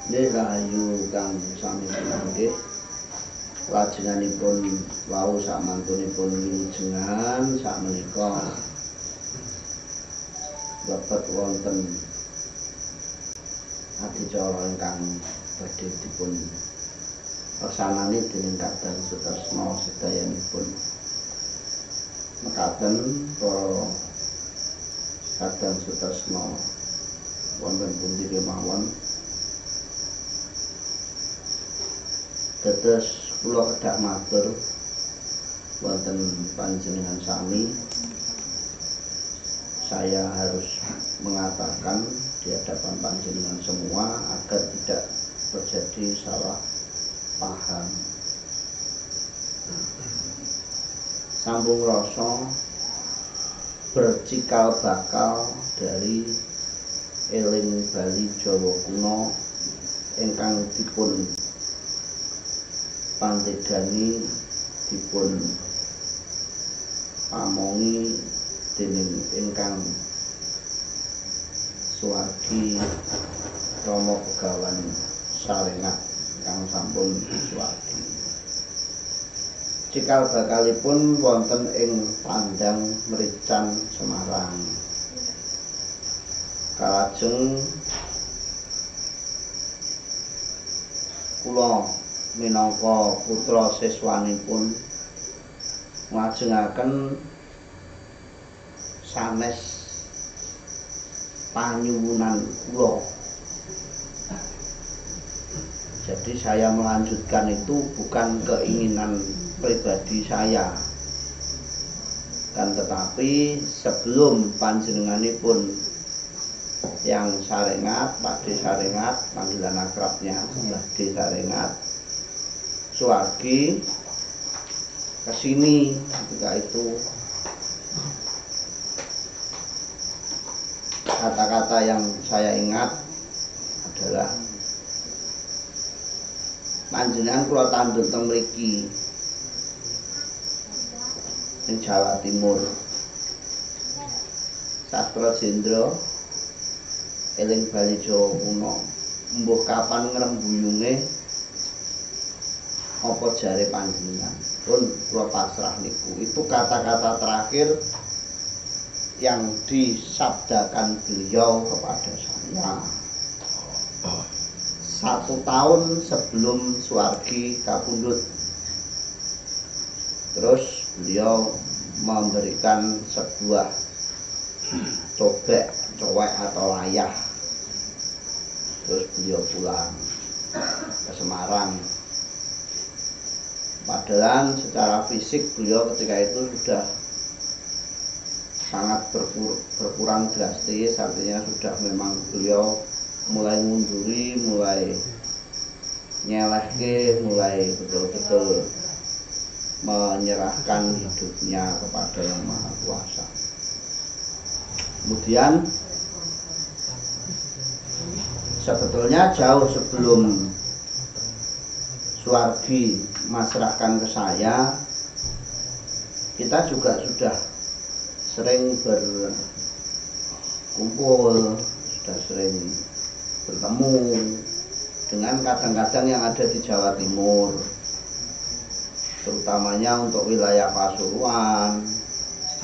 Nggih rahayu kang sami pinanggih. Lajenganipun wau samantunipun wilujengan sakmenika babat wonten adicara ingkang badhe dipun laksanani dening Kadang Sutasna sedayanipun. Mekaten para Kadang Sutasna wonten pundi kemawon dados kula kedah matur wonten panjenengan sami. Saya harus mengatakan di hadapan panjenengan semua agar tidak terjadi salah paham. Sambung rasa bercikal bakal dari eling Bali Jawa kuno ingkang dipun pantegani dipun pamongi dening ingkang suwargi Rama Begawan Sarengat kang sampun suwargi. Cikal bakalipun wonten ing Pandang Merican Semarang. Kalajeng kula minangka putra siswanipun nglajengaken sanes panyuwunan kula. Jadi saya melanjutkan itu bukan keinginan pribadi saya, kan tetapi sebelum panjenenganipun yang Sarengat, Pak D Sarengat, panggilan akrabnya Mbah D Sarengat suwargi kesini ketika itu kata-kata yang saya ingat adalah panjenengan kula tanduk teng mriki ing Jawa Timur. Sastra Jendra eling Bali Jawa kuno mbuh kapan ngrembuyunge apa jare panjenengan pun kula pasrah niku. Itu kata-kata terakhir yang disabdakan beliau kepada saya 1 tahun sebelum suwargi kapundhut. Terus beliau memberikan sebuah cowek atau layah. Terus beliau pulang ke Semarang. Padahal secara fisik beliau ketika itu sudah sangat berkurang drastis, artinya sudah memang beliau mulai munduri, mulai nyelehke, mulai betul-betul menyerahkan hidupnya kepada Yang Maha Kuasa. Kemudian sebetulnya jauh sebelum suwargi masrahkan ke saya, kita juga sudah sering berkumpul, sudah sering bertemu dengan kadang-kadang yang ada di Jawa Timur, terutamanya untuk wilayah Pasuruan,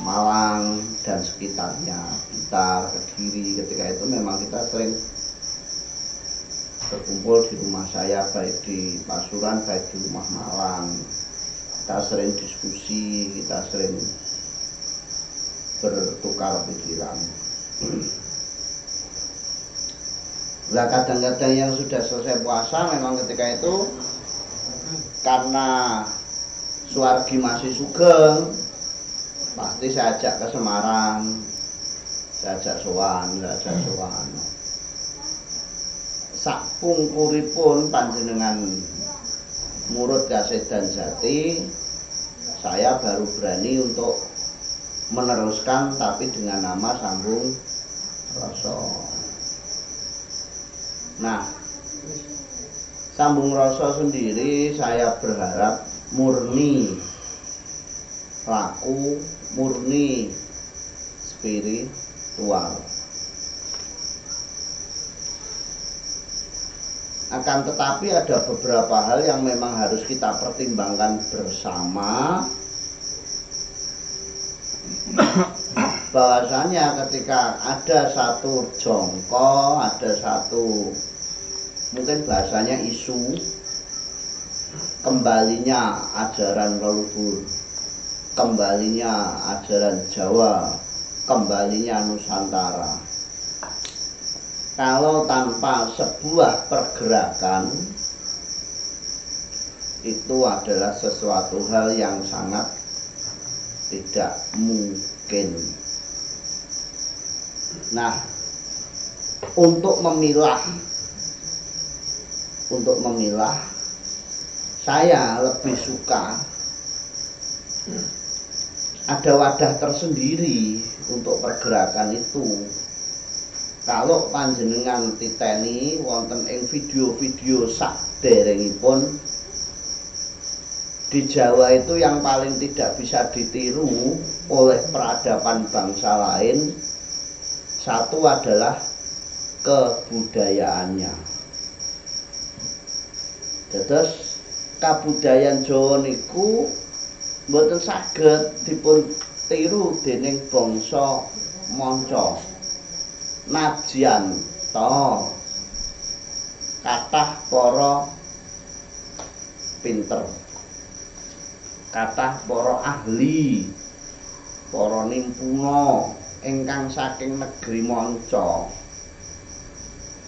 Malang dan sekitarnya, Blitar, Kediri. Ketika itu memang kita sering berkumpul di rumah saya, baik di Pasuruan, baik di rumah Malang. Kita sering diskusi, kita sering bertukar pikiran. Nah, kadang-kadang yang sudah selesai puasa memang ketika itu karena suwargi masih sugeng, pasti saya ajak ke Semarang, saya ajak sowan. Sakpungkuripun panjenengan Murud Kasedan Jati, saya baru berani untuk meneruskan tapi dengan nama Sambung Rasa. Nah, Sambung Rasa sendiri saya berharap murni laku, murni spiritual. Akan tetapi ada beberapa hal yang memang harus kita pertimbangkan bersama, bahwasanya ketika ada satu jongko, ada satu mungkin bahasanya isu kembalinya ajaran leluhur, kembalinya ajaran Jawa, kembalinya Nusantara. Kalau tanpa sebuah pergerakan, itu adalah sesuatu hal yang sangat tidak mungkin. Nah, untuk memilah, saya lebih suka ada wadah tersendiri untuk pergerakan itu. Kalau panjenengan titeni wonten ing video-video sakderengipun, di Jawa itu yang paling tidak bisa ditiru oleh peradaban bangsa lain, satu adalah kebudayaannya. Terus kabudayaan Jawa niku mboten saged dipun tiru dening bangsa manca. Najan to kathah para pinter, kathah para ahli, para nimpuna ingkang saking negeri manca,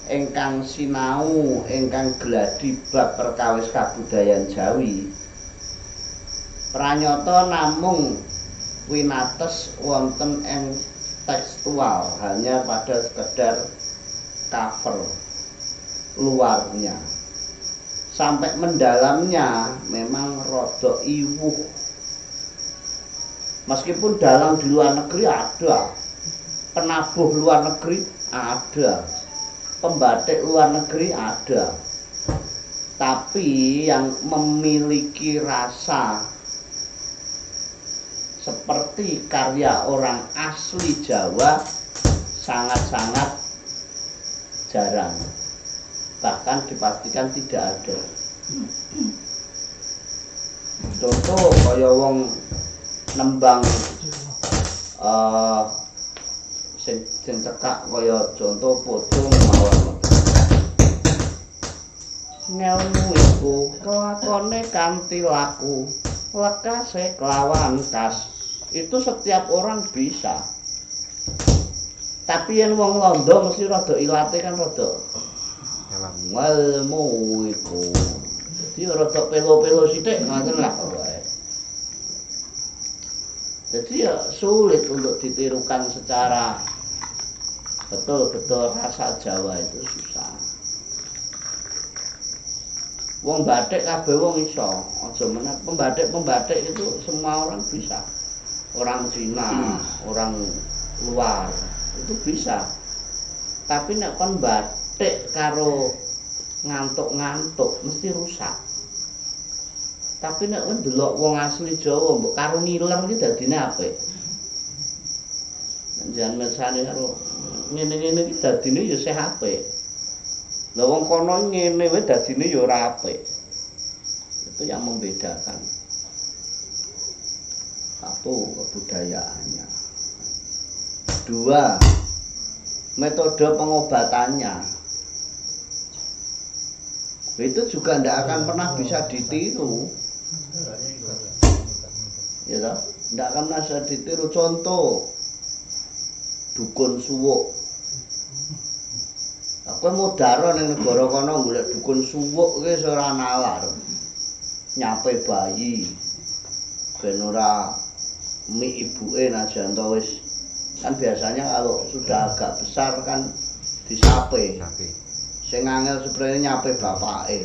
ingkang sinau, ingkang gladi bab perkawis kabudayaan Jawi, pranyata namung winates wonten ing tekstual, hanya pada sekedar cover luarnya. Sampai mendalamnya memang rodok iwuh. Meskipun dalang di luar negeri ada, penabuh luar negeri ada, pembatik luar negeri ada, tapi yang memiliki rasa seperti karya orang asli Jawa sangat-sangat jarang, bahkan dipastikan tidak ada. Contoh kaya wong nembang sing cekak kaya contoh pocong mawon. Ngelmu iku kelakone kanthi laku, lekase kelawan kas. Itu setiap orang bisa. Tapi yang wong londo mesti rada ilate kan rada ngelmu iku. Jadi rada pelo-pelo sithik ngoten lah wae. Jadi ya sulit untuk ditirukan secara betul-betul rasa Jawa itu susah. Wong batik kabeh wong iso, aja meneh pembatik itu semua orang bisa. Orang Cina, orang luar itu bisa. Tapi nek kon batik karo ngantuk-ngantuk mesti rusak. Tapi nek kon delok wong asli Jawa mbok karo ngiler iki dadine apik. Jangan mesane karo ngene-ngene iki dadine ya sih apik. Lah wong kono ngene wae dadine ya ora apik. Itu yang membedakan. Satu, kebudayaannya. Dua, metode pengobatannya. Itu juga tidak akan pernah bisa ditiru. Ya toh? Tidak akan pernah bisa ditiru. Contoh, dukun suwuk. Aku mau daro ning negara kono golek dukun suwuk ki ora nalar. Nyape bayi. Ben ora mi ibuke najan to wis kan biasanya kalau sudah agak besar kan disape. Sing angel sebenarnya nyape bapake.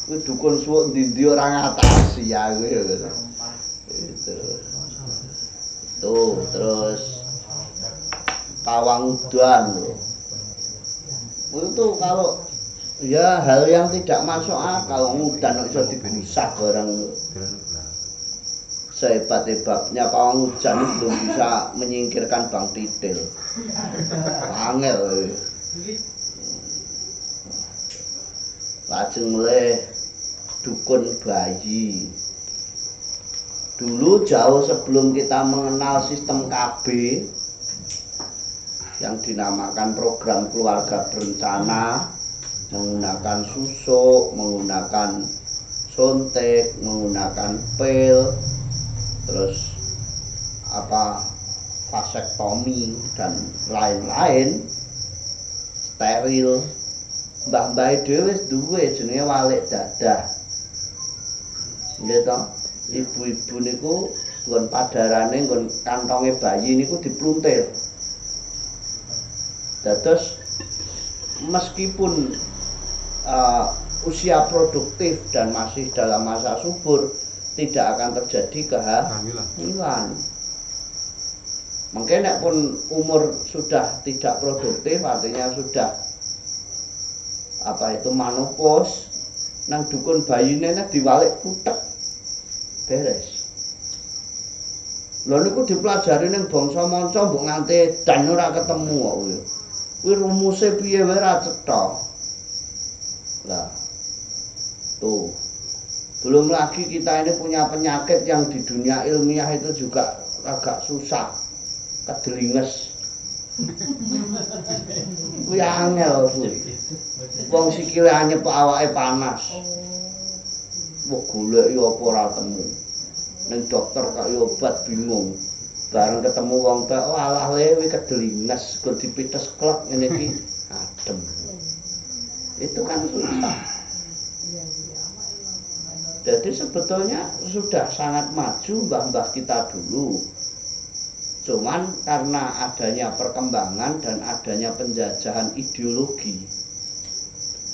Kuwi dukun suwuk ndi-ndi ora ngatasi ya kuwi. Itu. Tuh, terus pawang udan loh. Itu kalau ya hal yang tidak masuk akal, udan iso dibusak barang. Sehebat-hebatnya pawang hujan itu belum bisa menyingkirkan Bang Titil. Angel. Lajeng mulai dukun bayi. Dulu jauh sebelum kita mengenal sistem KB yang dinamakan program keluarga berencana, menggunakan susuk, menggunakan suntik, menggunakan pil, terus vasektomi dan lain-lain, steril. Mbah-mbah dhewe wis duwe jenenge walik dadah. Nggih to? Ibu-ibu niku nggon padarane nggon kantonge bayi niku dipluntir. Dados meskipun usia produktif dan masih dalam masa subur, tidak akan terjadi kehamilan. Mungkin nek pun umur sudah tidak produktif, artinya sudah menopause, nang dukun bayine nek diwalik kutek beres. Lha niku dipelajari ning bangsa manca mbok nganti dan ora ketemu kok kuwi. Kuwi rumuse piye wae ra cetha. Lah. Tuh. Belum lagi kita ini punya penyakit yang di dunia ilmiah itu juga agak susah. Kedelinges. Kuwi angel kuwi. Wong sikile anyep awake panas. Wah goleki apa ora temu. Ning dokter kok obat bingung. Bareng ketemu wong tek alah lewe kedelinges, go dipites klek ngene iki adem. Itu kan susah. Jadi sebetulnya sudah sangat maju mbah-mbah kita dulu. Cuman karena adanya perkembangan dan adanya penjajahan ideologi.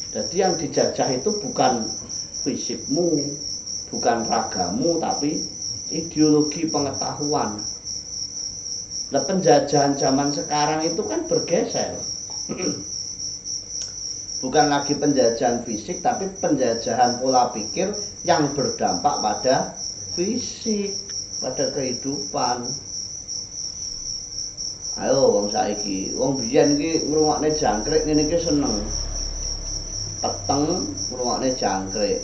Jadi yang dijajah itu bukan fisikmu, bukan ragamu, tapi ideologi pengetahuan. Nah, penjajahan zaman sekarang itu kan bergeser. Bukan lagi penjajahan fisik, tapi penjajahan pola pikir yang berdampak pada fisik, pada kehidupan. Ayo wong saiki, wong biyen iki ngrungokne jangkrik ngene iki seneng. Peteng ngrungokne jangkrik.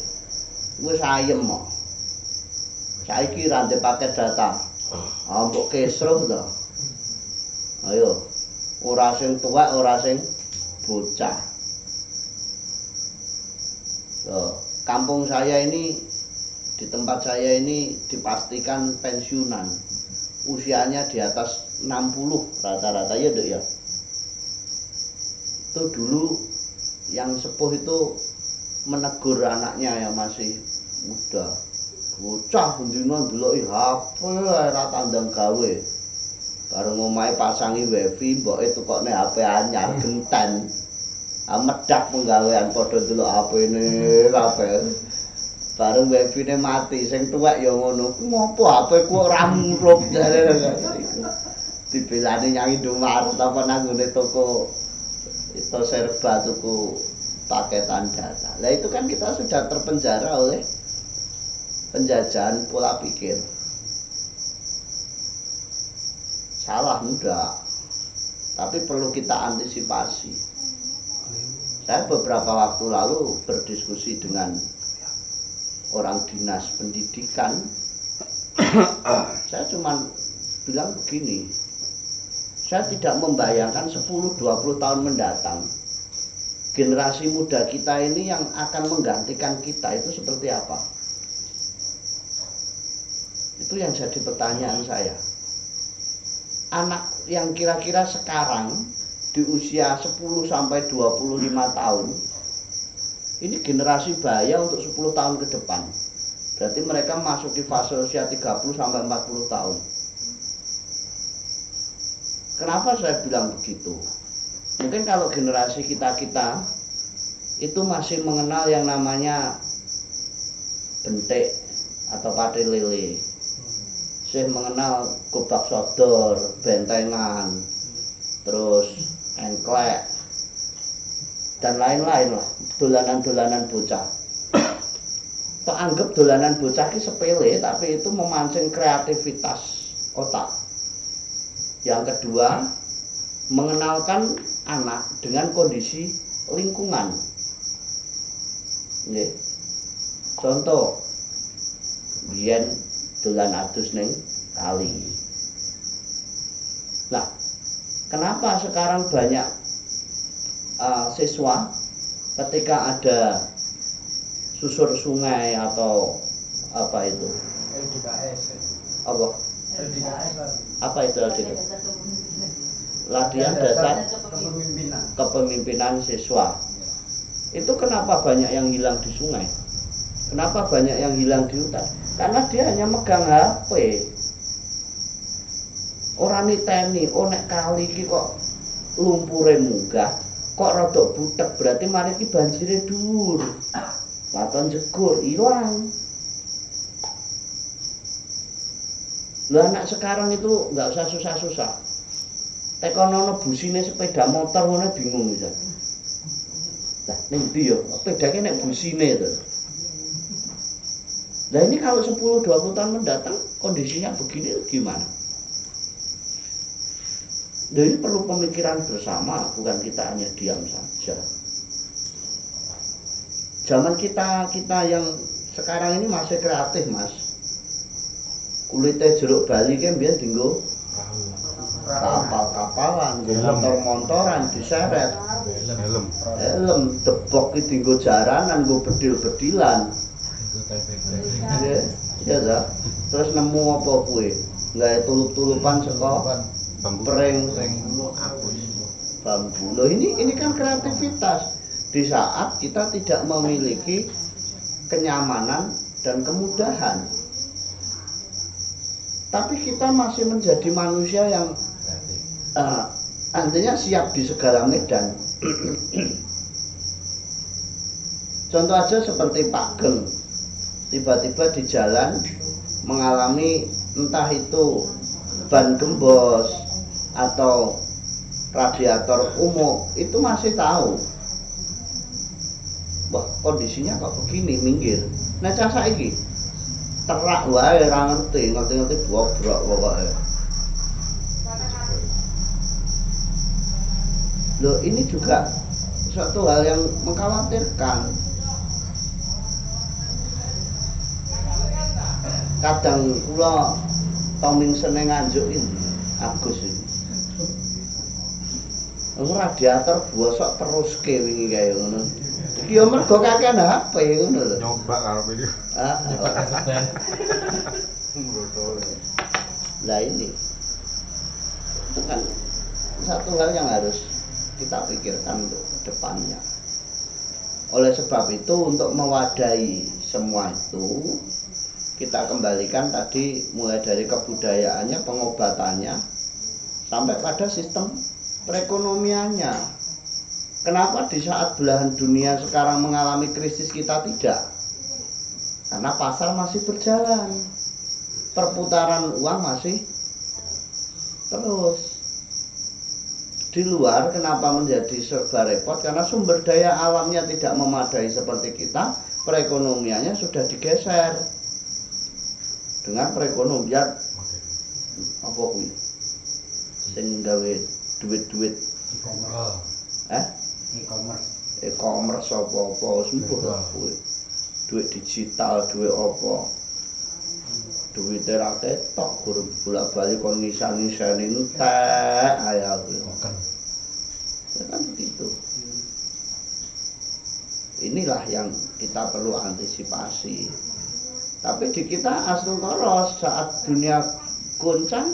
Wis ayem kok. Saiki ra ndek paket data. Mbok kesruh to. Ayo, ora sing tuwek, ora sing bocah. Kampung saya ini, di tempat saya ini dipastikan pensiunan. Usianya di atas 60 rata-rata ya Dok ya. Itu dulu yang sepuh itu menegur anaknya yang masih muda. Bocah bendina ndeloki HP ora tandang gawe. Bareng omahe pasangi wifi, mboke tukokne HP anyar genten. Medak penggawean padha ndelok HP-ne kabeh. Bareng wifi-ne mati, sing tuwek ya ngono. Ngopo HP ku ora murup jare. Dibelani nyang Indomaret apa nang ngene toko itu serba tuku paketan data. Lah itu kan kita sudah terpenjara oleh penjajahan pola pikir. Salah enggak, tapi perlu kita antisipasi. Saya beberapa waktu lalu berdiskusi dengan orang dinas pendidikan. Saya cuma bilang begini, saya tidak membayangkan 10-20 tahun mendatang generasi muda kita ini yang akan menggantikan kita itu seperti apa. Itu yang jadi pertanyaan saya. Anak yang kira-kira sekarang di usia 10-25 tahun ini generasi bahaya untuk 10 tahun ke depan. Berarti mereka masuk di fase usia 30-40 tahun. Kenapa saya bilang begitu? Mungkin kalau generasi kita itu masih mengenal yang namanya bentik atau pati lele. Saya mengenal gobak sodor, bentengan, terus engklek, dan lain-lain lah, dolanan-dolanan bocah. Tak anggap dolanan bocah ini sepele, tapi itu memancing kreativitas otak. Yang kedua, mengenalkan anak dengan kondisi lingkungan. Nggih. Contoh biyen dolan adus ning kali. Nah, kenapa sekarang banyak siswa ketika ada susur sungai atau apa itu? LDKS. Apa? LDKS. Apa itu LDKS? Latihan dasar kepemimpinan siswa. Itu kenapa banyak yang hilang di sungai? Kenapa banyak yang hilang di hutan? Karena dia hanya megang HP. Orang niteni, nek kali iki kok lumpure munggah, kok rada butek, berarti mari iki banjire dhuwur. Laton jegur ilang. Lho anak sekarang itu nggak usah susah-susah. Tekonono busine sepeda motor ngono bingung bisa. Lah ning ndi yo sepedake nek busine to. Lah ini kalau 10-20 tahun mendatang kondisinya begini gimana? Jadi perlu pemikiran bersama, bukan kita hanya diam saja. Zaman kita yang sekarang ini masih kreatif, Mas. Kulitnya jeruk Bali kan biar tinggal kapal-kapalan, motor-motoran diseret, helm, debok itu tinggal jaranan, gue bedil-bedilan. Ya dah. Terus nemu apa kue? Nggak tulup-tulupan sekolah. Pering bambu. Loh ini kan kreativitas. Di saat kita tidak memiliki kenyamanan dan kemudahan. Tapi kita masih menjadi manusia yang artinya siap di segala medan. Contoh aja seperti Pak Geng, tiba-tiba di jalan mengalami entah itu ban gembos atau radiator umum, itu masih tahu. Wah, kondisinya kok begini, minggir. Nah, cah saiki terak wae ora ngerti bobrok pokoke. Loh, ini juga suatu hal yang mengkhawatirkan. Kadang kula toming seneng Nganjuk ini Agus ini. Radiator bosok terus ke wingi kaya ngono. Iki yo mergo kakean HP ngono lho. Nyoba karo video. Lah ini itu kan satu hal yang harus kita pikirkan untuk depannya. Oleh sebab itu untuk mewadahi semua itu kita kembalikan tadi mulai dari kebudayaannya, pengobatannya sampai pada sistem perekonomiannya. Kenapa di saat belahan dunia sekarang mengalami krisis kita tidak? Karena pasar masih berjalan, perputaran uang masih terus. Di luar kenapa menjadi serba repot? Karena sumber daya alamnya tidak memadai seperti kita, perekonomiannya sudah digeser dengan perekonomian apa kuwi? Sing gawe duit-duit e-commerce apa-apa sembuh kuwi. Duit digital, duit apa? Duit ra ketok guru bolak-balik kon ngisan-ngisani entek ae kuwi. Ya kan begitu. Inilah yang kita perlu antisipasi. Tapi di kita Asnutara saat dunia goncang,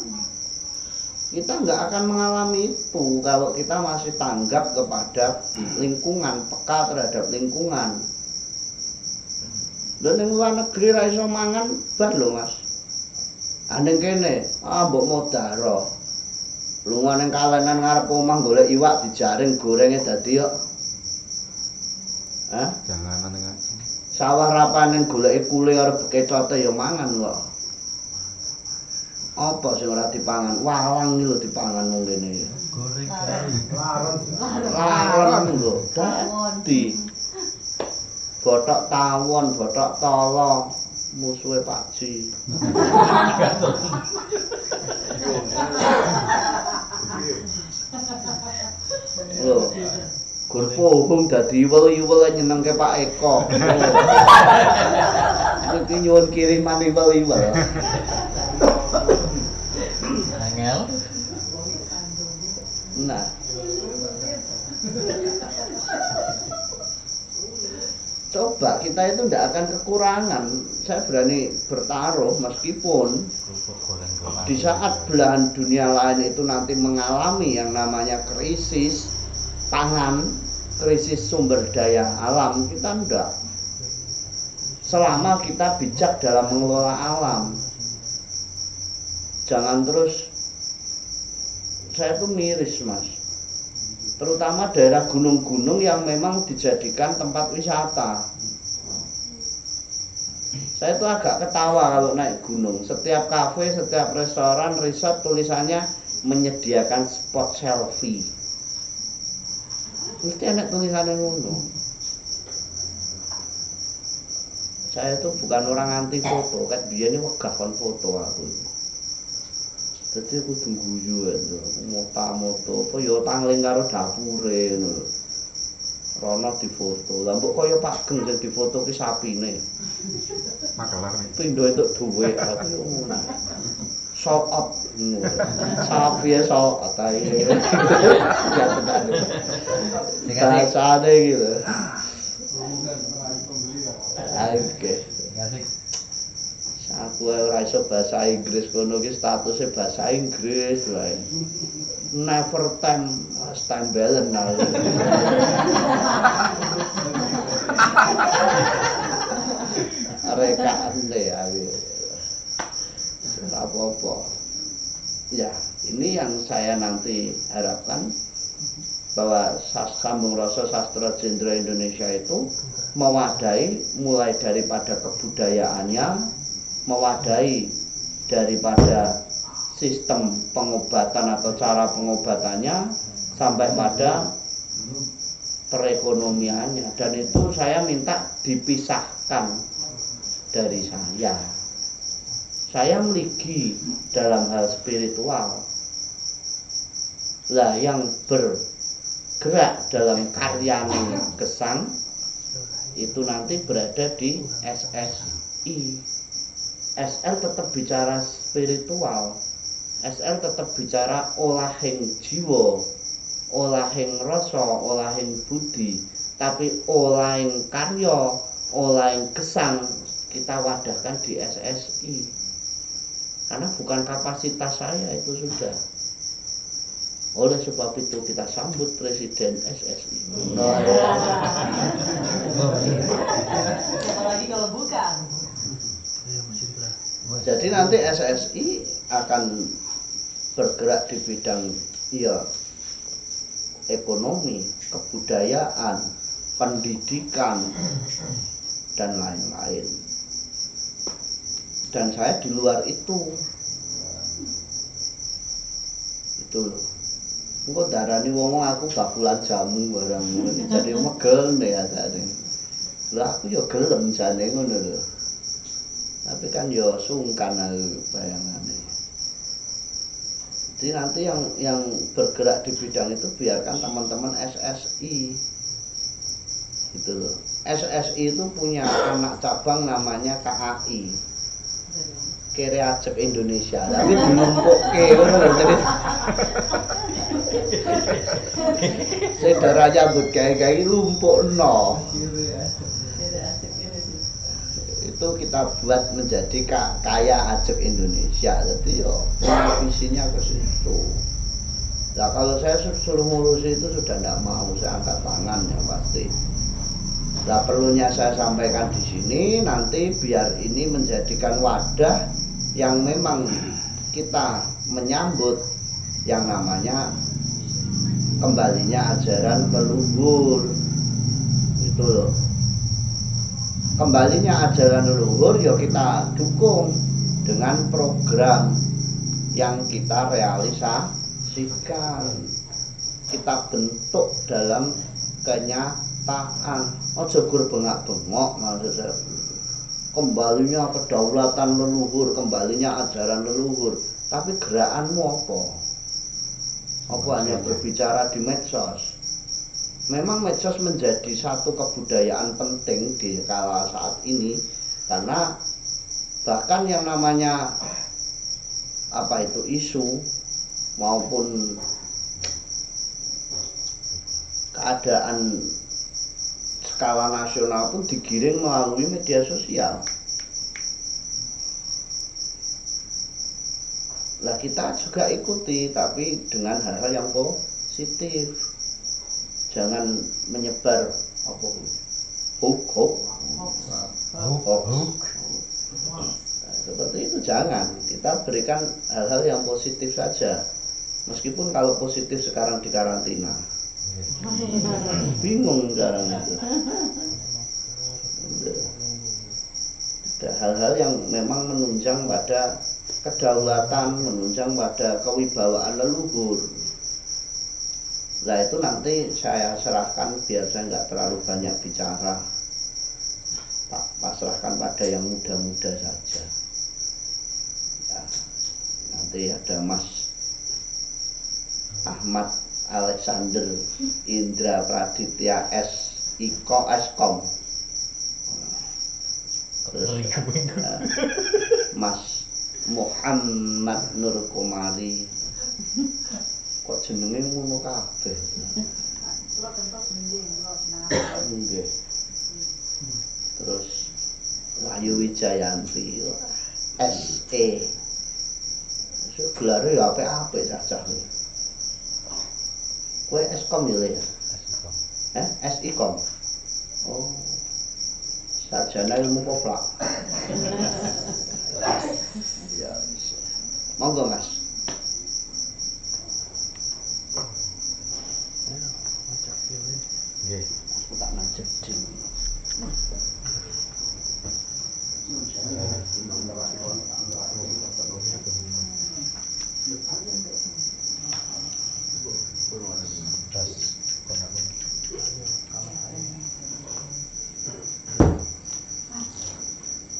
kita nggak akan mengalami itu kalau kita masih tanggap kepada lingkungan, peka terhadap lingkungan. Dan yang luar negeri ra iso mangan bar lho Mas. Andeng kene, mbok modaro. Lunga ning kalenan ngarep omah golek iwak dijaring gorenge dadi yo. Janganan ngaji. Sawah rapanen goleki kule arep bekecote ya mangan kok. Apa sing ora dipangan? Walang iki lho dipangan wong kene. Goreng. Laron lho. Dadi bothok tawon, bothok tolo, musuhe Pak Ji. Lho, gur pohong dadi iwel-iwel nyenengke Pak Eko. Iki nyuwun kiriman iwel-iwel. Angel. Nah. Coba kita itu tidak akan kekurangan. Saya berani bertaruh meskipun di saat belahan dunia lain itu nanti mengalami yang namanya krisis pangan, krisis sumber daya alam, kita enggak. Selama kita bijak dalam mengelola alam. Jangan terus, saya tuh miris mas, terutama daerah gunung-gunung yang memang dijadikan tempat wisata. Saya tuh agak ketawa kalau naik gunung. Setiap kafe, setiap restoran, resort tulisannya menyediakan spot selfie. Mesti ada tulisannya ngono. Saya tuh bukan orang anti foto, kan dia ini wegah kon foto aku. Jadi aku tunggu juga, moto apa ya tangling karo dapure ngono. Rono difoto. Lah mbok kaya Pak Geng sing difoto ki sapine. Magelar nih. Pindho itu duwe aku yo ngono. Show up. Sapi ya show up ae. Ya tenan. Bahasane gitu. Oke. Aku ora iso bahasa Inggris kono ki statusnya bahasa Inggris wae. Never time balance now. Rekaan deh aku. Apa-apa. Ya, ini yang saya nanti harapkan bahwa Sambung Rasa Sastra Jendra Indonesia itu mewadahi mulai daripada kebudayaannya, mewadahi daripada sistem pengobatan atau cara pengobatannya sampai pada perekonomiannya, dan itu saya minta dipisahkan dari saya. Saya meligi dalam hal spiritual. Lah yang bergerak dalam karyane Gesang itu nanti berada di SSI. SL tetap bicara spiritual. SL tetap bicara olahing jiwa, olahing rasa, olahing budi, tapi olahing karya, olahing gesang kita wadahkan di SSI. Karena bukan kapasitas saya itu sudah. Oleh sebab itu kita sambut Presiden SSI. Apalagi kalau bukan. Jadi nanti SSI akan bergerak di bidang ekonomi, kebudayaan, pendidikan, dan lain-lain. Dan saya di luar itu loh. Engko darani wong aku bakulan jamu barang ngono jadi megel nek atane. Lah aku ya gelem jane ngono lho. Tapi kan ya sungkan aku bayangane. Jadi nanti yang bergerak di bidang itu biarkan teman-teman SSI. Gitu loh. SSI itu punya anak cabang namanya KAI. Kere Ajek Indonesia, tapi dilumpukke ngono lho jadi. Saudara nyambut gawe-gawe lumpukno. Itu kita buat menjadi kaya Ajek Indonesia. Jadi yo visinya ke situ. Nah kalau saya suruh ngurusi itu sudah tidak mau, saya angkat tangan ya pasti. Nah perlunya saya sampaikan di sini nanti biar ini menjadikan wadah yang memang kita menyambut yang namanya kembalinya ajaran leluhur. Itu loh. Kembalinya ajaran leluhur ya kita dukung dengan program yang kita realisasikan. Kita bentuk dalam kenyataan. Ojo gur bengak-bengok maksud saya. Kembalinya kedaulatan leluhur, kembalinya ajaran leluhur. Tapi gerakanmu apa? Apa hanya berbicara di medsos? memang medsos menjadi satu kebudayaan penting di kala saat ini, karena bahkan yang namanya apa itu isu maupun keadaan skala nasional pun digiring melalui media sosial. Lah kita juga ikuti, tapi dengan hal-hal yang positif. Jangan menyebar apa hoax. Nah, seperti itu jangan. Kita berikan hal-hal yang positif saja. Meskipun kalau positif sekarang dikarantina. Bingung sekarang itu. Ada hal-hal yang memang menunjang pada kedaulatan, menunjang pada kewibawaan leluhur. Nah itu nanti saya serahkan, biar saya nggak terlalu banyak bicara, tak pasrahkan pada yang muda-muda saja. Ya, nanti ada Mas Ahmad Alexander Indra Praditya S.Iko Eskom, terus Mas Muhammad Nur Komari, kok jenenge ngono kabeh. Nggih. Terus Wahyu Wijayanti SE. Gelare ya apik-apik cacah. Kowe Eskom ya? Esikom. Esikom. Oh. Sarjana ilmu koplak. Ya, monggo Mas. Nggih. Aku tak najedin.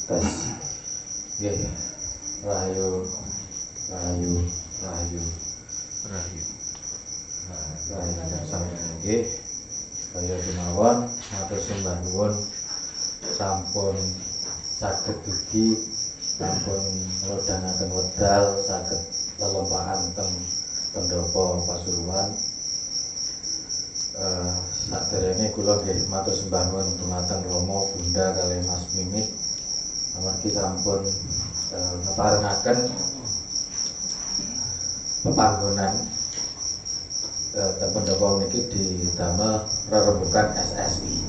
Tes. Nggih. Rahayu. Rahayu. Nggih. Kaya kemawon matur sembah nuwun sampun saged dugi, sampun nglodhangaken wedal saged lelempahan teng pendopo Pasuruan. Saderenge kula nggih matur sembah nuwun dumateng Rama Bunda kalih Mas Mimit amargi sampun ngeparengaken pepanggonan teng pendopo niki didamel rerembukan SSI.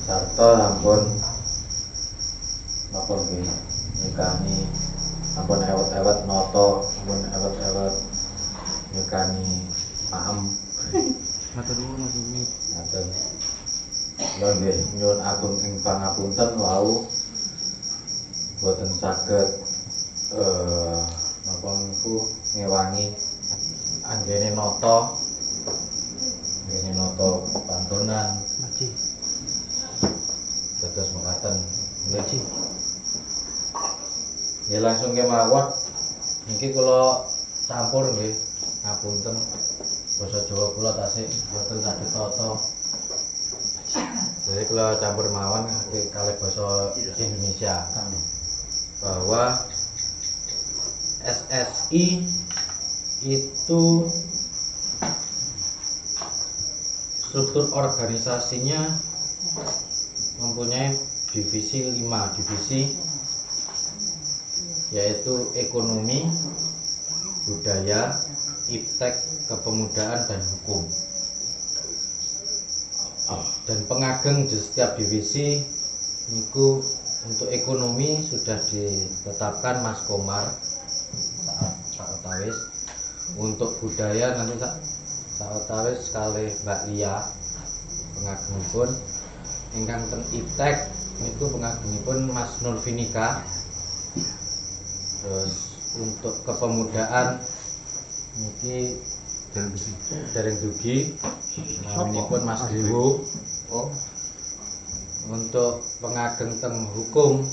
Sarta sampun napa nggih nyekani ampun ewet-ewet nata, ampun ewet-ewet nyekani paem. Matur nuwun Mas Mimit. Ngaten. Kula nggih nyuwun agung ing pangapunten wau boten saged napa niku ngewangi anggene nata panggonan Maji. dados mekaten nggih. Nggih langsung kemawon niki kula campur nggih ngapunten basa Jawa kula tasih boten saged tata. Jadi kula campur mawon kalih basa Indonesia bahwa SSI itu struktur organisasinya mempunyai divisi 5 divisi, yaitu ekonomi, budaya, iptek, kepemudaan, dan hukum. Dan pengageng di setiap divisi niku untuk ekonomi sudah ditetapkan Mas Komar saatawis. Untuk budaya nanti saatawis kalih Mbak Lia pengagengipun. Ingkang ten iptek niku pengagengipun Mas Nurvinika. Terus untuk kepemudaan niki dereng dugi naminipun Mas Dewo. Oh, Untuk pengageng teng hukum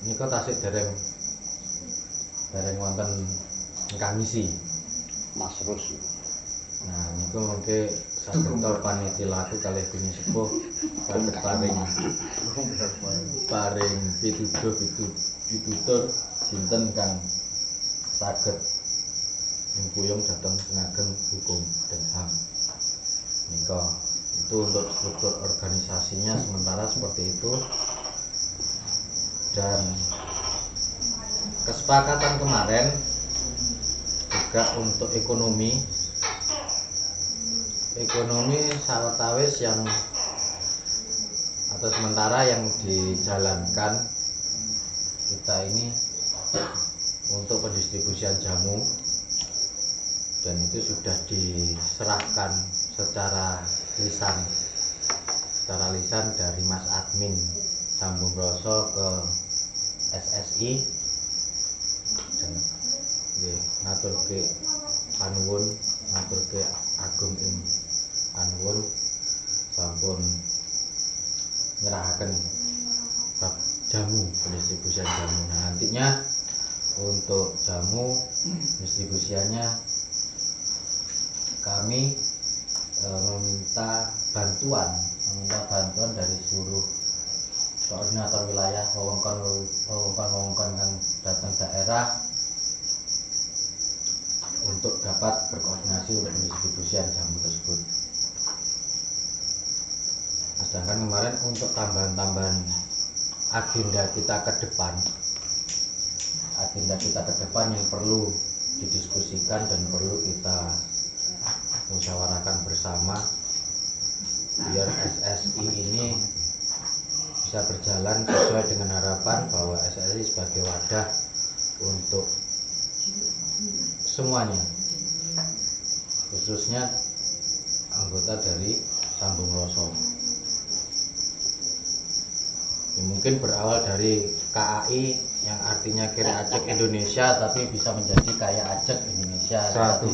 nika tasih dereng wonten ingkang ngisi. Mas Rus. Nah niku mengke saged panitilaku kalih bini sepuh saged paring pitutur sinten kang saged nyempuyung dhateng ngagem hukum dan HAM. Nika itu untuk struktur organisasinya sementara seperti itu. Dan kesepakatan kemarin juga untuk ekonomi sawetawis yang atau sementara yang dijalankan kita ini untuk pendistribusian jamu, dan itu sudah diserahkan secara lisan dari Mas Admin Sambung Roso ke SSI, dan ngaturke panuwun, ngaturke agung ing panuwun sampun nyerahaken bab jamu, pendistribusian jamu. Nah, nantinya untuk jamu distribusiannya kami meminta bantuan dari seluruh koordinator wilayah wewengkon yang datang daerah untuk dapat berkoordinasi untuk pendistribusian jamu tersebut. Sedangkan kemarin untuk tambahan-tambahan agenda kita ke depan yang perlu didiskusikan dan perlu kita musyawarahkan bersama biar SSI ini bisa berjalan sesuai dengan harapan bahwa SSI sebagai wadah untuk semuanya, khususnya anggota dari Sambung Roso. Ya, mungkin berawal dari KAI yang artinya Kiri Ajek Indonesia, tapi bisa menjadi Kaya Ajek Indonesia. Satu.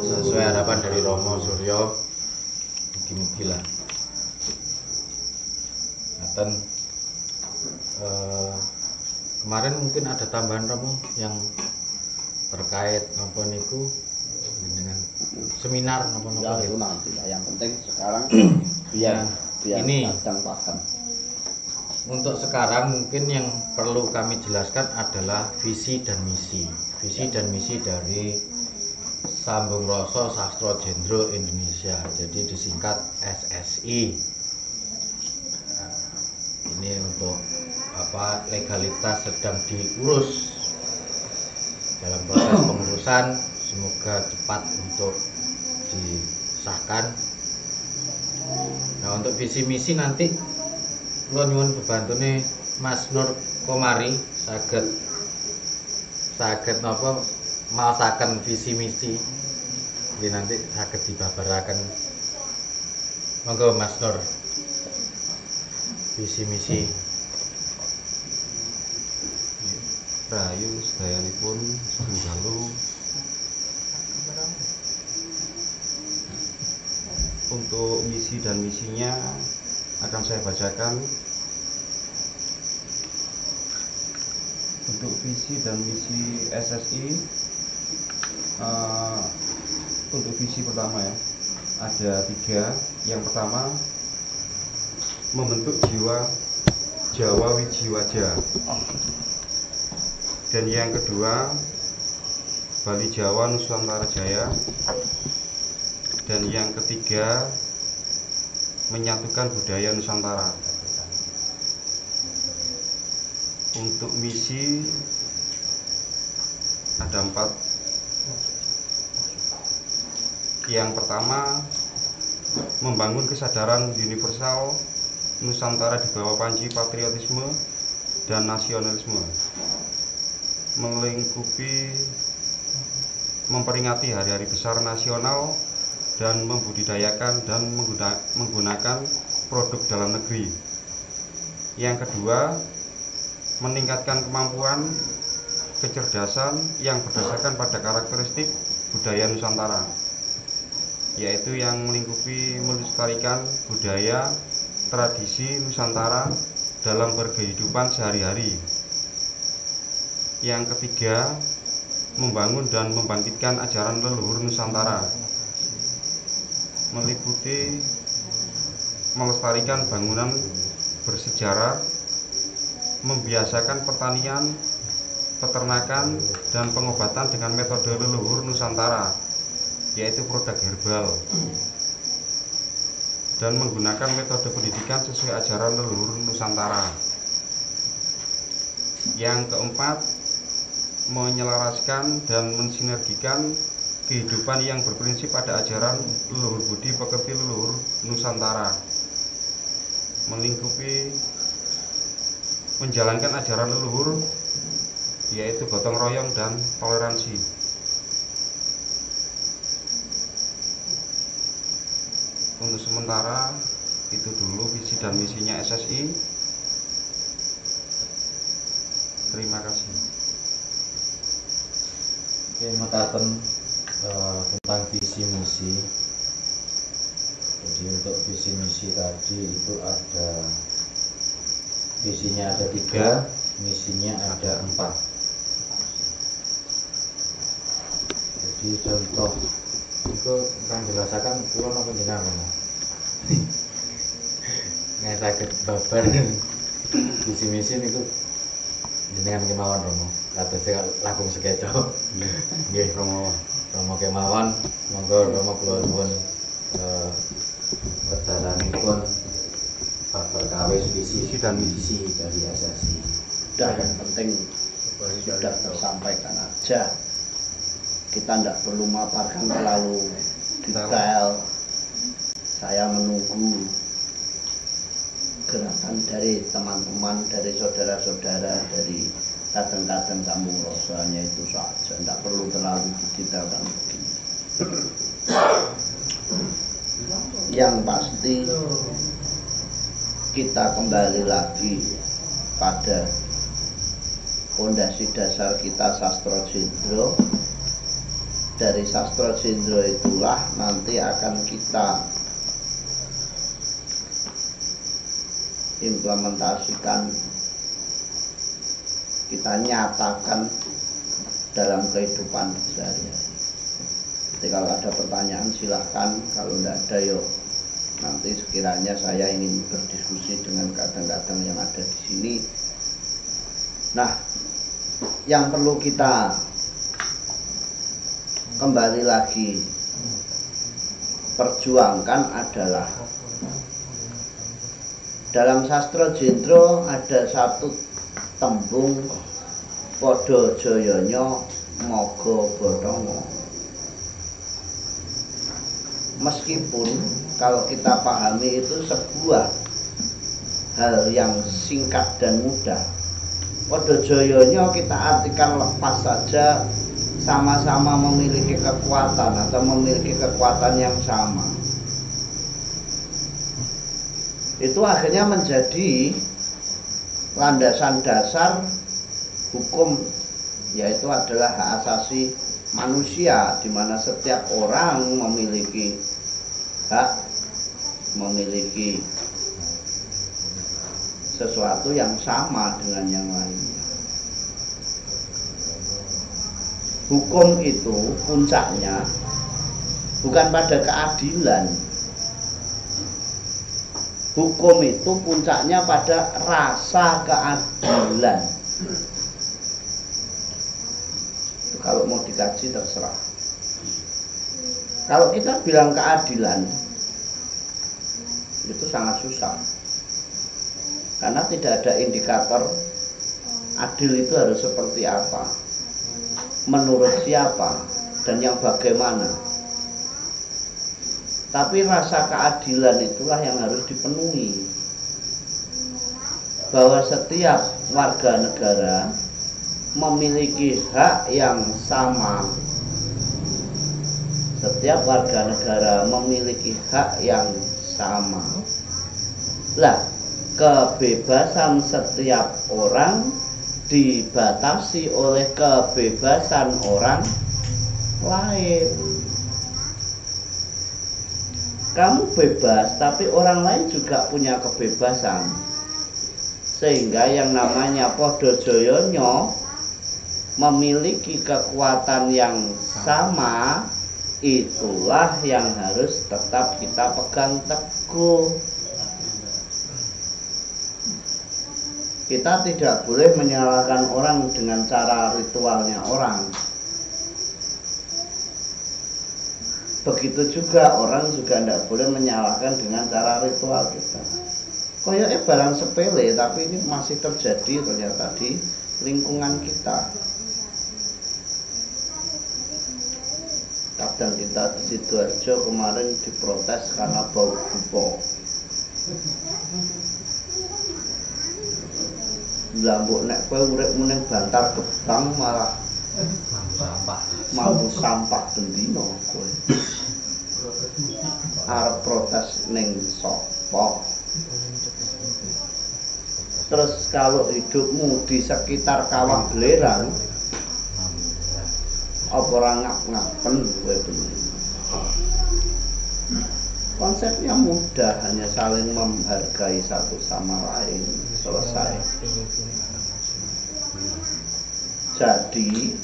Sesuai harapan dari Romo Suryo, mungkin lah. Dan kemarin mungkin ada tambahan Romo yang terkait apa niku dengan seminar apa Ya, gitu. itu nanti lah. Yang penting sekarang Ya, biar ini kadang paham. untuk sekarang mungkin yang perlu kami jelaskan adalah visi dan misi. Visi dan misi dari Sambung Roso Sastro Jendro Indonesia, jadi disingkat SSI. Nah, ini untuk apa, legalitas sedang diurus dalam proses pengurusan, semoga cepat untuk disahkan. Nah, untuk visi misi nanti kula nyuwun bebantune Mas Nur Komari saged napa maosaken visi misi. Nggih, nanti saged dibabaraken. Monggo Mas Nur. Visi misi. Rahayu sedayanipun Sunggalu. Untuk misi dan misinya akan saya bacakan. Untuk visi dan misi SSI, untuk visi pertama ya, ada 3. Yang pertama, membentuk jiwa Jawa Wijiwaja. Dan yang kedua, Bali Jawa Nusantara Jaya. Dan yang ketiga, menyatukan budaya Nusantara. Untuk misi ada 4. Yang pertama, membangun kesadaran universal Nusantara di bawah panji patriotisme dan nasionalisme, melingkupi memperingati hari-hari besar nasional dan membudidayakan dan menggunakan produk dalam negeri. Yang kedua, meningkatkan kemampuan kecerdasan yang berdasarkan pada karakteristik budaya Nusantara, yaitu yang melingkupi melestarikan budaya tradisi Nusantara dalam berkehidupan sehari-hari. Yang ketiga, membangun dan membangkitkan ajaran leluhur Nusantara. meliputi melestarikan bangunan bersejarah, membiasakan pertanian, peternakan, dan pengobatan dengan metode leluhur Nusantara, yaitu produk herbal, dan menggunakan metode pendidikan sesuai ajaran leluhur Nusantara. Yang keempat, menyelaraskan dan mensinergikan kehidupan yang berprinsip pada ajaran leluhur budi pekerti leluhur Nusantara, melingkupi menjalankan ajaran leluhur, yaitu gotong royong dan toleransi. Untuk sementara itu dulu visi dan misinya SSI. Terima kasih. Oke, mekaten tentang visi misi. Jadi untuk visi misi tadi itu ada visinya ada 3, misinya ada 4. Jadi contoh itu kan jelaskan kula napa jenengan. Nek saged babar visi misi niku jenengan kemawon Romo. Kados langkung sekeca. Nggih Romo kemawon. Monggo Romo kula nuwun perjalananipun perkawis visi dan misi dari SSI. Sudah, yang penting sudah tersampaikan aja. Kita tidak perlu memaparkan terlalu detail. Saya menunggu gerakan dari teman-teman, dari saudara-saudara, dari kadang-kadang sambung rasanya itu saja. Tidak perlu terlalu didetailkan begini. Yang pasti kita kembali lagi pada fondasi dasar kita Sastro Jendro. Dari Sastro Jendro itulah nanti akan kita implementasikan, kita nyatakan dalam kehidupan sehari-hari. Jadi kalau ada pertanyaan silahkan, kalau tidak ada yuk nanti sekiranya saya ingin berdiskusi dengan kadang-kadang yang ada di sini. Nah, yang perlu kita kembali lagi perjuangkan adalah dalam Sastro Jendro ada satu tembung padha jayanya moga bathanga. Meskipun kalau kita pahami itu sebuah hal yang singkat dan mudah, padha jayanya kita artikan lepas saja, sama-sama memiliki kekuatan atau memiliki kekuatan yang sama. Itu akhirnya menjadi landasan dasar hukum, yaitu adalah hak asasi manusia, di mana setiap orang memiliki hak, memiliki sesuatu yang sama dengan yang lainnya. Hukum itu puncaknya bukan pada keadilan. Hukum itu puncaknya pada rasa keadilan. Itu kalau mau dikaji terserah. Kalau kita bilang keadilan itu sangat susah, karena tidak ada indikator adil itu harus seperti apa, menurut siapa, dan yang bagaimana. Tapi rasa keadilan itulah yang harus dipenuhi, bahwa setiap warga negara memiliki hak yang sama. Setiap warga negara memiliki hak yang sama. Lah, kebebasan setiap orang dibatasi oleh kebebasan orang lain. Kamu bebas, tapi orang lain juga punya kebebasan. Sehingga yang namanya padha jayanya memiliki kekuatan yang sama itulah yang harus tetap kita pegang teguh. Kita tidak boleh menyalahkan orang dengan cara ritualnya orang. Begitu juga orang juga tidak boleh menyalahkan dengan cara ritual kita. Kayaknya barang sepele, tapi ini masih terjadi ternyata di lingkungan kita. Kadang kita di Sidoarjo kemarin diprotes karena bau dupo. Lambuk nek kowe urip muning Bantar Gebang malah mampu sampah bendino kowe. Arep protes ning sapa? Terus kalau hidupmu di sekitar kawah belerang, apa ora ngap-ngapen kowe bener. Konsepnya mudah, hanya saling menghargai satu sama lain, selesai. Jadi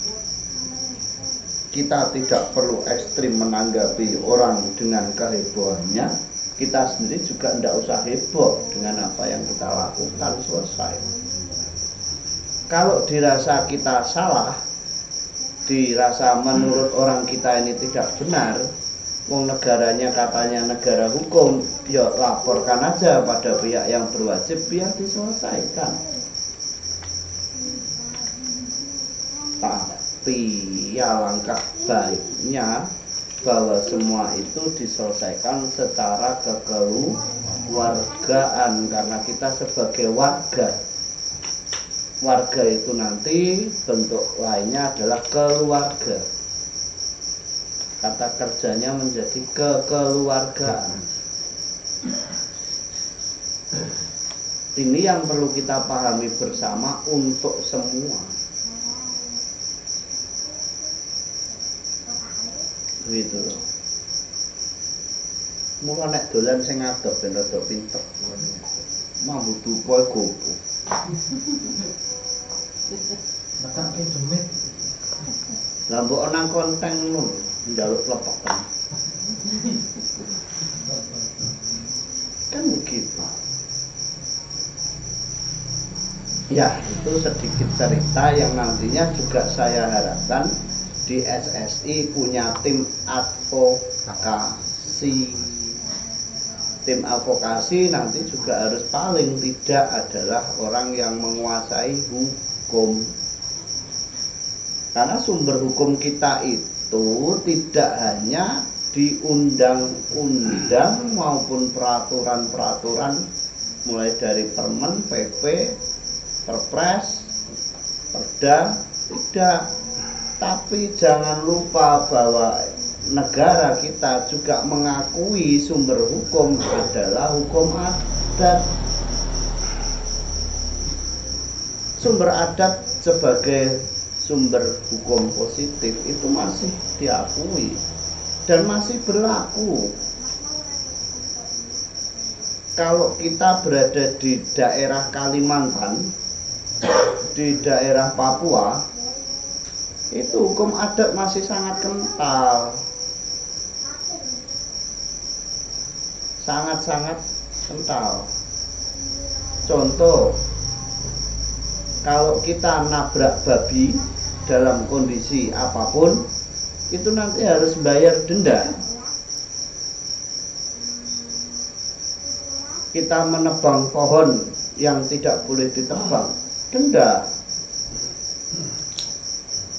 kita tidak perlu ekstrim menanggapi orang dengan kehebohannya. Kita sendiri juga tidak usah heboh dengan apa yang kita lakukan, selesai. Kalau dirasa kita salah, dirasa menurut orang kita ini tidak benar, wong negaranya katanya negara hukum, ya laporkan aja pada pihak yang berwajib biar diselesaikan. Tapi ya langkah baiknya bahwa semua itu diselesaikan secara kekeluargaan, karena kita sebagai warga itu nanti bentuk lainnya adalah keluarga. Kata kerjanya menjadi kekeluargaan. Ini yang perlu kita pahami bersama untuk semua. Gitu loh. Mula nek dolan sing ngadep ben rada pinter. Mambu dupo gopo. Nekake demit. Lah mbok nang konteng ngono, njaluk klepekan. Kan begitu. Ya, itu sedikit cerita yang nantinya juga saya harapkan di SSI punya tim advokasi. Tim advokasi nanti juga harus paling tidak adalah orang yang menguasai hukum. Karena sumber hukum kita itu tidak hanya di undang-undang maupun peraturan-peraturan mulai dari Permen, PP, Perpres, Perda, tidak. Tapi jangan lupa bahwa negara kita juga mengakui sumber hukum adalah hukum adat. Sumber adat sebagai sumber hukum positif itu masih diakui dan masih berlaku. Kalau kita berada di daerah Kalimantan, di daerah Papua, itu hukum adat masih sangat kental, sangat-sangat kental. Contoh, kalau kita nabrak babi dalam kondisi apapun, itu nanti harus bayar denda. Kita menebang pohon yang tidak boleh ditebang, denda.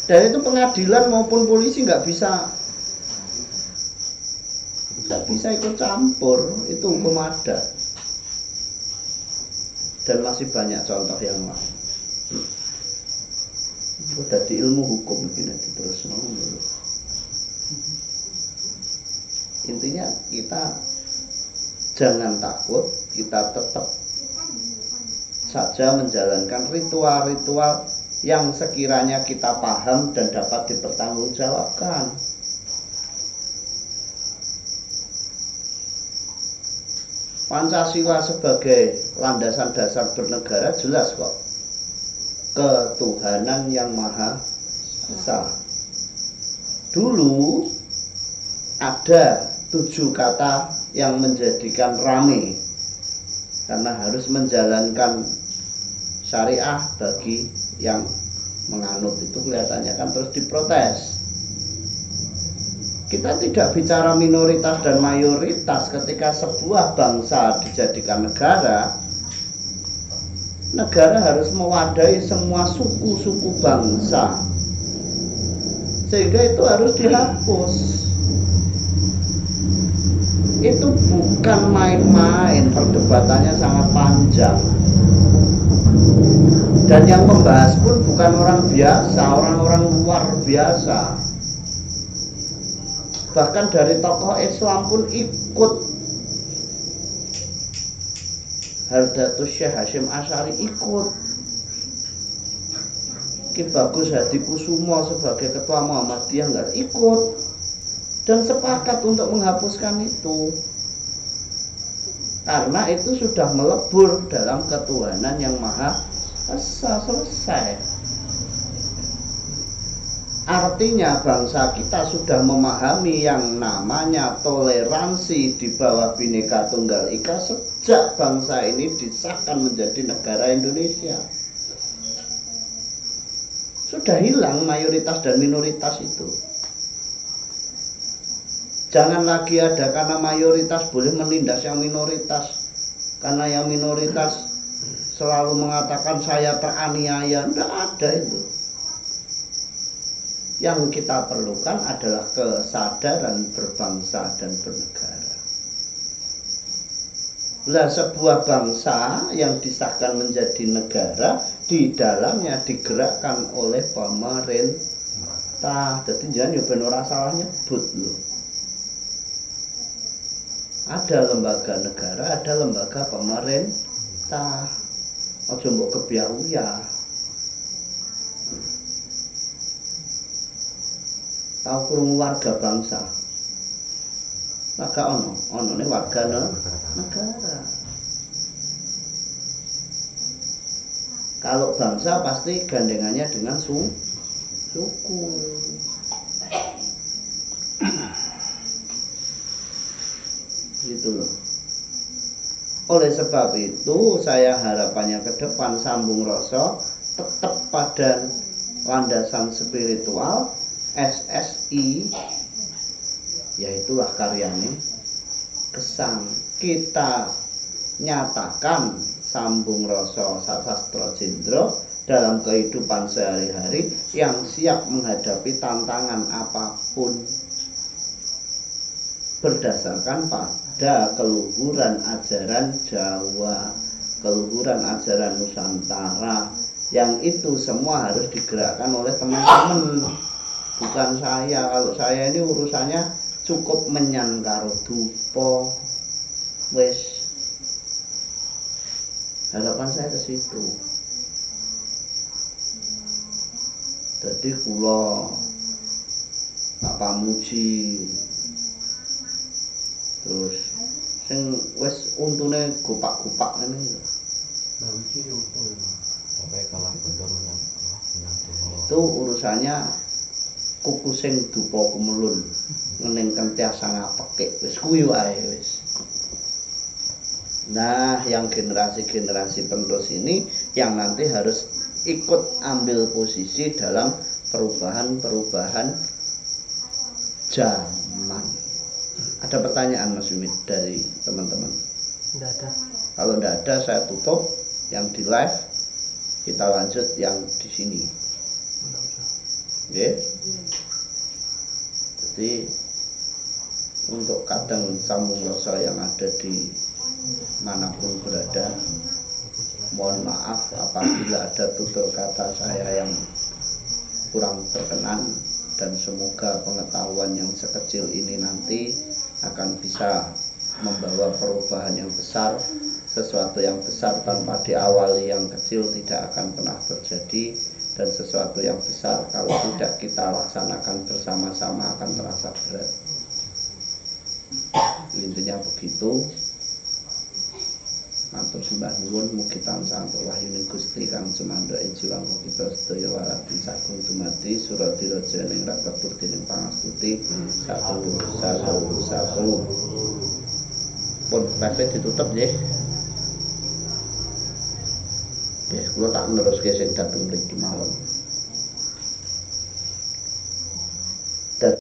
Dan itu pengadilan maupun polisi nggak bisa ikut campur, itu hukum adat. Dan masih banyak contoh yang lain. Udah di ilmu hukum ini terus intinya kita jangan takut, kita tetap saja menjalankan ritual-ritual yang sekiranya kita paham dan dapat dipertanggungjawabkan. Pancasila sebagai landasan dasar bernegara jelas kok. Ketuhanan yang Maha Esa. Dulu ada 7 kata yang menjadikan rame karena harus menjalankan syariah bagi yang menganut itu kelihatannya kan terus diprotes. Kita tidak bicara minoritas dan mayoritas ketika sebuah bangsa dijadikan negara. Negara harus mewadahi semua suku-suku bangsa. Sehingga itu harus dihapus. Itu bukan main-main, perdebatannya sangat panjang. Dan yang membahas pun bukan orang biasa, orang-orang luar biasa. Bahkan dari tokoh Islam pun ikut. Hardatus Syekh Hasyim Asy'ari ikut. Ki Bagus Hadi Kusumo sebagai ketua Muhammadiyah enggak ikut. Dan sepakat untuk menghapuskan itu. Karena itu sudah melebur dalam ketuhanan yang maha esa, selesai. Artinya bangsa kita sudah memahami yang namanya toleransi di bawah Bhinneka Tunggal Ika sejak bangsa ini disahkan menjadi negara Indonesia. Sudah hilang mayoritas dan minoritas itu. Jangan lagi ada karena mayoritas boleh menindas yang minoritas. Karena yang minoritas selalu mengatakan saya teraniaya. Tidak ada itu. Yang kita perlukan adalah kesadaran berbangsa dan bernegara. Lah sebuah bangsa yang disahkan menjadi negara di dalamnya digerakkan oleh pemerintah. Jadi jangan yo ben ora salah nyebut lho. Ada lembaga negara, ada lembaga pemerintah. Aja mbok kebiaya. Tahu kurung warga bangsa. Maka ono ini warga negara. Kalau bangsa pasti gandengannya dengan suku. Gitu loh. Oleh sebab itu saya harapannya ke depan Sambung Rasa tetap pada landasan spiritual. SSI yaitulah karyanya Gesang. Kita nyatakan Sambung Rasa Sastra Jendra dalam kehidupan sehari-hari yang siap menghadapi tantangan apapun berdasarkan pada keluhuran ajaran Jawa, keluhuran ajaran Nusantara, yang itu semua harus digerakkan oleh teman-teman. Bukan saya. Kalau saya ini urusannya cukup menyan karo dupa. Wes. Harapan saya ke situ. Jadi kula Pak Pamuji terus sing wis untune gopak-gopak ngene lho. Pamuji opo ya? Sampai kalah bener menyang Itu urusannya kuku sing dupa kumelun ngening kentiasa ngapeke wis kuwi wae wis. Nah, yang generasi-generasi penerus ini yang nanti harus ikut ambil posisi dalam perubahan-perubahan zaman. Ada pertanyaan Mas Wimit dari teman-teman? Tidak ada. Kalau tidak ada saya tutup yang di live, kita lanjut yang di sini. Oke. Jadi untuk kadang Sambung Rasa yang ada di manapun berada, mohon maaf apabila ada tutur kata saya yang kurang berkenan, dan semoga pengetahuan yang sekecil ini nanti akan bisa membawa perubahan yang besar. Sesuatu yang besar tanpa diawali yang kecil tidak akan pernah terjadi, dan sesuatu yang besar kalau tidak kita laksanakan bersama-sama akan terasa berat. Intinya begitu. Matur sembah nuwun mugi tansah antuk wahyuning Gusti kang sumandhake jiwa kita sedaya warati sagung dumadi surati raja ning rapabur dening pangastuti satu. Pun live ditutup nggih. Nggih, kula tak neruske sing dhateng mriki mawon.